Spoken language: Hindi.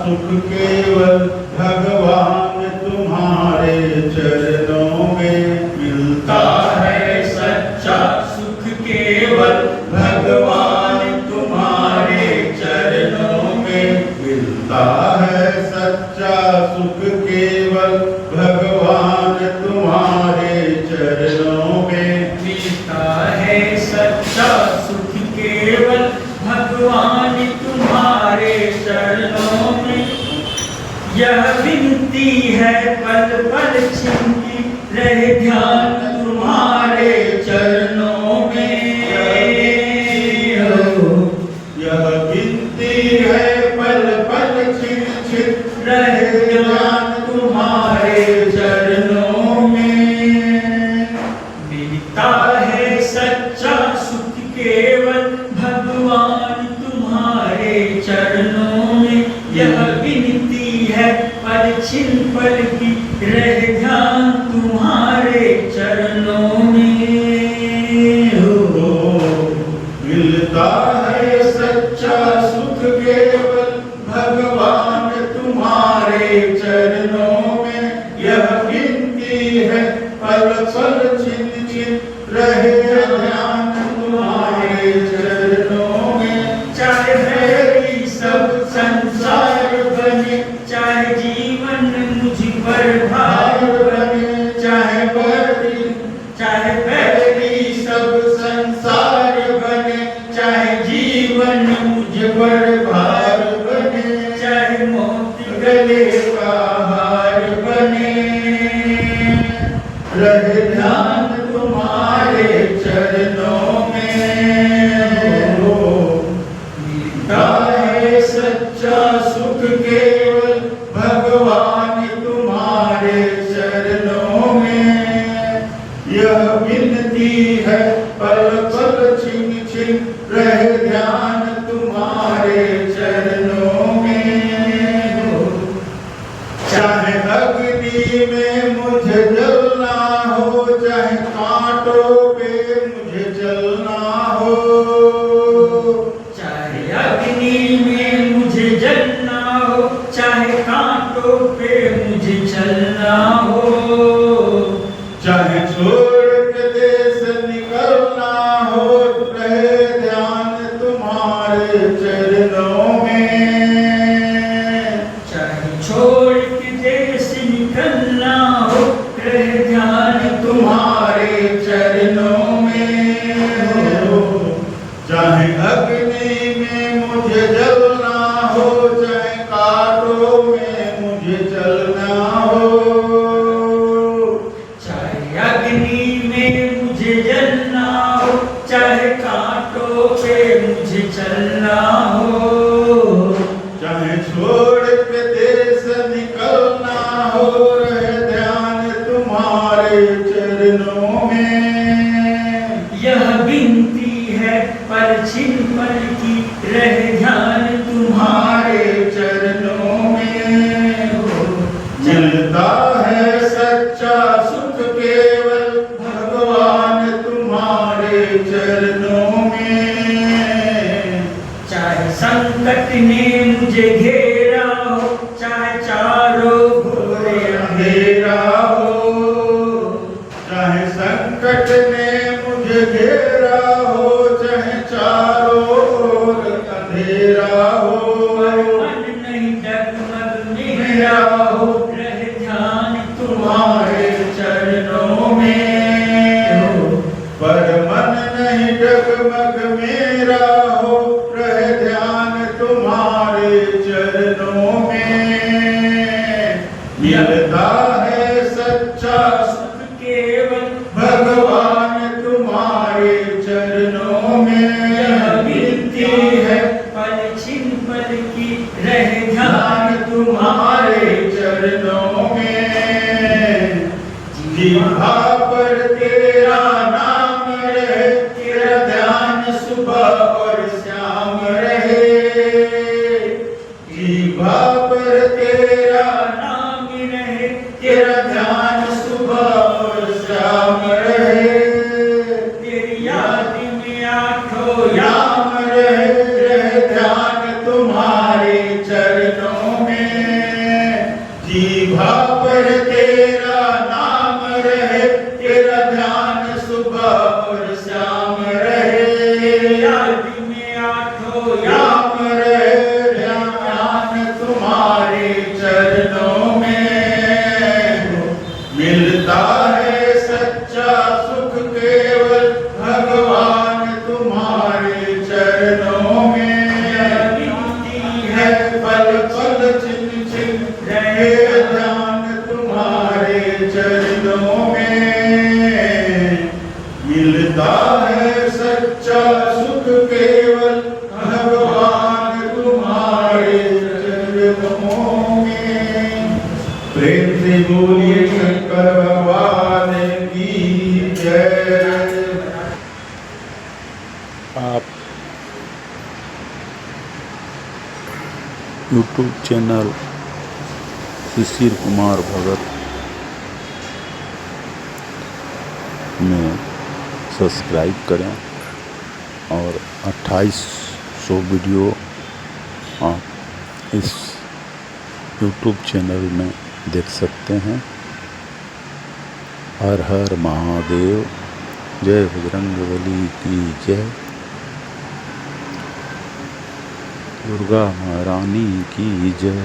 सुख केवल भगवान तुम्हारे चरणों में मिलता है। सच्चा सुख केवल भगवान तुम्हारे चरणों में मिलता है। सच्चा सुख केवल भगवान तुम्हारे चरणों में मिलता है। सच्चा सुख केवल भगवान तुम्हारे चरणों में। यह विनती है पल पल छिपी रहे ध्यान तुम्हारे चरणों में। यह विनती है पल पल छिप छिप रहे ध्यान तुम्हारे चरणों में। मिलता है सच्चा सुख केवल भगवान तुम्हारे चरणों में। यह विनती है पल छिन पल की रह ध्यान तुम्हारे चरणों में। मिलता है सच्चा सुख केवल भगवान तुम्हारे चरणों में। यह विनती है पल पल छिन छिन रहे ध्यान तुम्हारे चरणों में। चाहे मेरी सब संसार बने, चाहे जीवन मुझ पर भार बने, चाहे मेरी सब संसार बने, चाहे जीवन मुझ पर भार बने, चाहे मौत गले का हार बने, रहे ध्यान तुम्हारे चरणों में। मिलता है सच्चा सुख केवल भगवान तुम्हारे चरणों में। यह विनती है पल पल छिन छिन रहे ध्यान तुम्हारे चरणों में। चाहे अग्नि में मुझे जलना हो, चाहे कांटों पे मुझे जलना हो, चाहे अग्नि में मुझे जलना हो, चाहे कांटों पे मुझे चलना हो, चाहे छोड़ के देश निकलना हो, रहे ध्यान तुम्हारे चरणों में। चाहे छोड़ के देश निकलना हो, रहे ध्यान तुम्हारे चरणों में। चाहे अग्नि में मुझे जलना हो, चाहे कांटों में मुझे चलना हो, चाहे अग्नि में मुझे जलना हो, चाहे कांटों पे मुझे चलना हो, चाहे छोड़ के देश निकलना हो, रहे ध्यान तुम्हारे चरणों में। यह विनती है पल छिन पल की रह ध्यान तुम्हारे चरणों में। मिलता है सच्चा सुख केवल भगवान तुम्हारे चरणों में। चाहे संकट ने मुझे घेरा हो, चाहे चारों घोरे अंधेरा हो, चाहे संकट ने मुझे घेरा हो, चाहे चारों ओर अंधेरा हो, मन नहीं डगमग मेरा हो, रह ध्यान तुम्हारे चरणों में। पर मन नहीं डगमग मेरा हो, रहे ध्यान तुम्हारे चरणों में। मिलता है सच्चा सुख केवल भगवान तुम्हारे चरणों में। यह विनती है पल छिन पल की रह ध्यान तुम्हारे चरणों में। जिह्वा पर तेरा नाम रहे, तेरा ध्यान सुबह और शाम रहे। जिह्वा पर तेरा नाम रहे, तेरा ध्यान सुबह और शाम रहे। तेरी याद में आठों याम रहे, रहे ध्यान तुम्हारे चरणों में। मिलता है सच्चा सुख केवल भगवान तुम्हारे चरणों में। मिलती है पल पल छिन छिन रहे ध्यान तुम्हारे चरणों में। मिलता है सच्चा सुख केवल भगवान तुम्हारे चरणों में। प्रेम से बोलिए शंकर भगवान की जय। आप यूट्यूब चैनल शिशिर कुमार भगत में सब्सक्राइब करें और 2800 वीडियो आप इस यूट्यूब चैनल में देख सकते हैं। हर हर महादेव, जय बजरंगबली की जय, दुर्गा महारानी की जय।